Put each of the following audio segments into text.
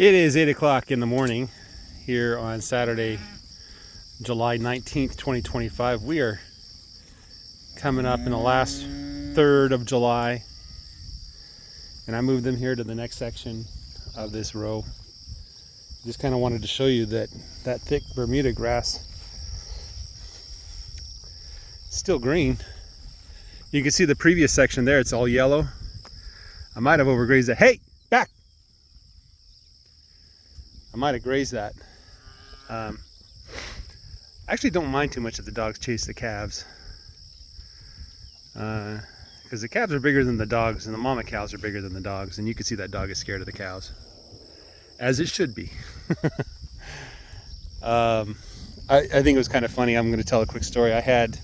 It is 8 o'clock in the morning here on Saturday, July 19th, 2025. We are coming up in the last third of July, and I moved them here to the next section of this row. Just kind of wanted to show you that thick Bermuda grass is still green. You can see the previous section there, it's all yellow. I might have overgrazed it. Hey, back! I might have grazed that. I actually don't mind too much if the dogs chase the calves, because the calves are bigger than the dogs, and the mama cows are bigger than the dogs, and you can see that dog is scared of the cows, as it should be. I think it was kind of funny. I'm going to tell a quick story. I had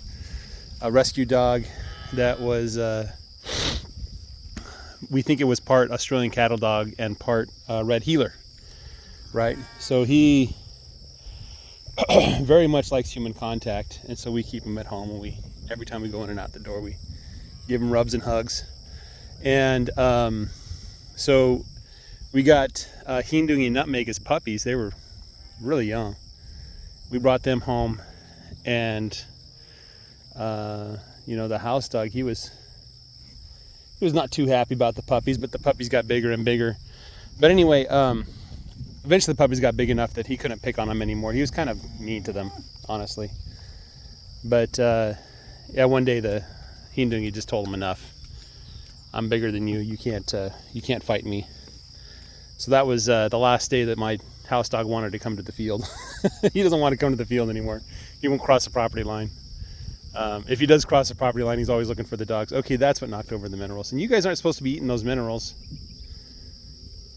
a rescue dog that was, we think it was part Australian cattle dog and part red heeler. Right, so he very much likes human contact, and so we keep him at home. And every time we go in and out the door, we give him rubs and hugs. And so we got Hindungi and Nutmeg as puppies. They were really young. We brought them home, and the house dog, he was not too happy about the puppies, but the puppies got bigger and bigger. But anyway, eventually the puppies got big enough that he couldn't pick on them anymore. He was kind of mean to them, honestly. But yeah, one day the Hindungi just told him, enough. I'm bigger than you. You can't fight me. So that was the last day that my house dog wanted to come to the field. He doesn't want to come to the field anymore. He won't cross the property line. If he does cross the property line, he's always looking for the dogs. Okay, that's what knocked over the minerals. And you guys aren't supposed to be eating those minerals.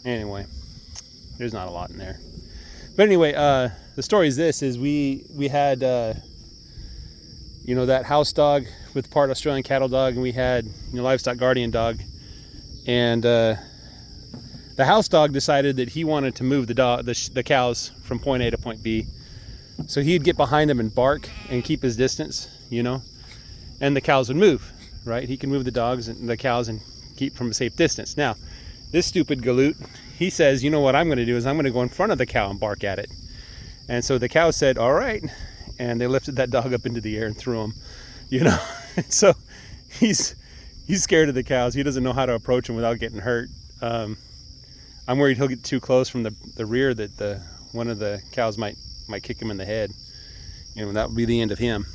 Anyway. There's not a lot in there. But anyway, the story is this, is we had, that house dog with part Australian cattle dog, and we had, livestock guardian dog. And the house dog decided that he wanted to move the cows from point A to point B. So he'd get behind them and bark and keep his distance, and the cows would move, right? He can move the dogs and the cows and keep from a safe distance. Now, this stupid galoot, he says, you know what I'm going to do is I'm going to go in front of the cow and bark at it. And so the cow said, all right. And they lifted that dog up into the air and threw him, So he's scared of the cows. He doesn't know how to approach them without getting hurt. I'm worried he'll get too close from the rear that one of the cows might kick him in the head. That would be the end of him.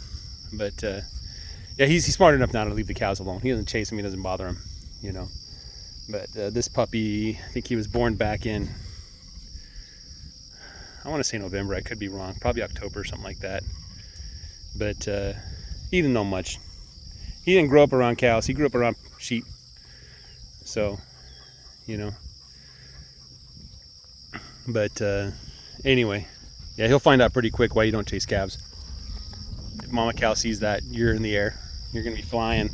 But yeah, he's smart enough now to leave the cows alone. He doesn't chase them. He doesn't bother them, But this puppy, I think he was born back in, I want to say November, I could be wrong, probably October or something like that. But he didn't know much. He didn't grow up around cows, he grew up around sheep. So, But anyway, yeah, he'll find out pretty quick why you don't chase calves. If mama cow sees that, you're in the air. You're going to be flying.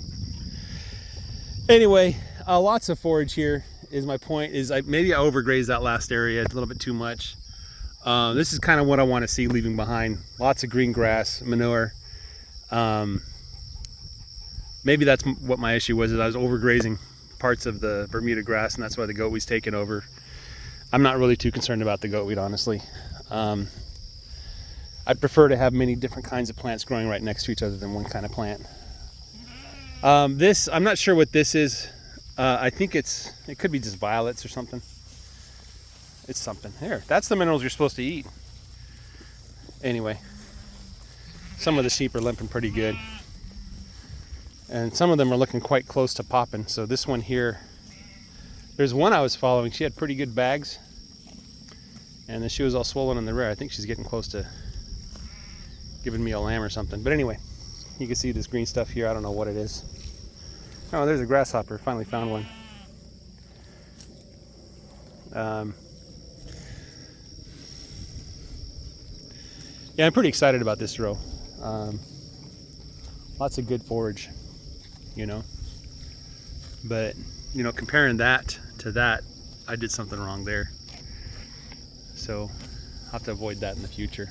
Anyway, lots of forage here is my point. Maybe I overgrazed that last area a little bit too much. This is kind of what I want to see leaving behind. Lots of green grass, manure. Maybe that's what my issue was, is I was overgrazing parts of the Bermuda grass, and that's why the goat weed's taken over. I'm not really too concerned about the goat weed, honestly. I'd prefer to have many different kinds of plants growing right next to each other than one kind of plant. I'm not sure what this is. I think it could be just violets or something. It's something. Here, that's the minerals you're supposed to eat. Anyway, some of the sheep are limping pretty good. And some of them are looking quite close to popping. So this one here, there's one I was following. She had pretty good bags. And then she was all swollen in the rear. I think she's getting close to giving me a lamb or something. But anyway, you can see this green stuff here. I don't know what it is. Oh, there's a grasshopper. Finally found one. Yeah, I'm pretty excited about this row. Lots of good forage, But, comparing that to that, I did something wrong there. So I'll have to avoid that in the future.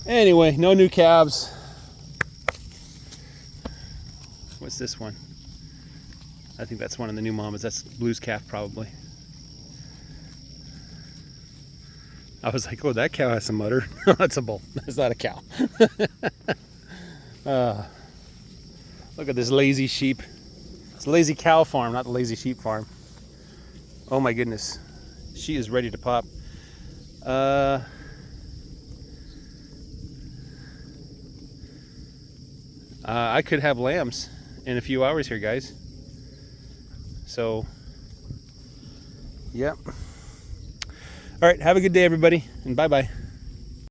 Anyway, no new calves. What's this one? I think that's one of the new mamas. That's Blue's calf probably. I was like, oh, that cow has some udder. That's a bull. That's not a cow. Look at this lazy sheep. It's a lazy cow farm, not the lazy sheep farm. Oh my goodness. She is ready to pop. I could have lambs in a few hours here, guys. So, yep. All right, have a good day, everybody, and bye-bye.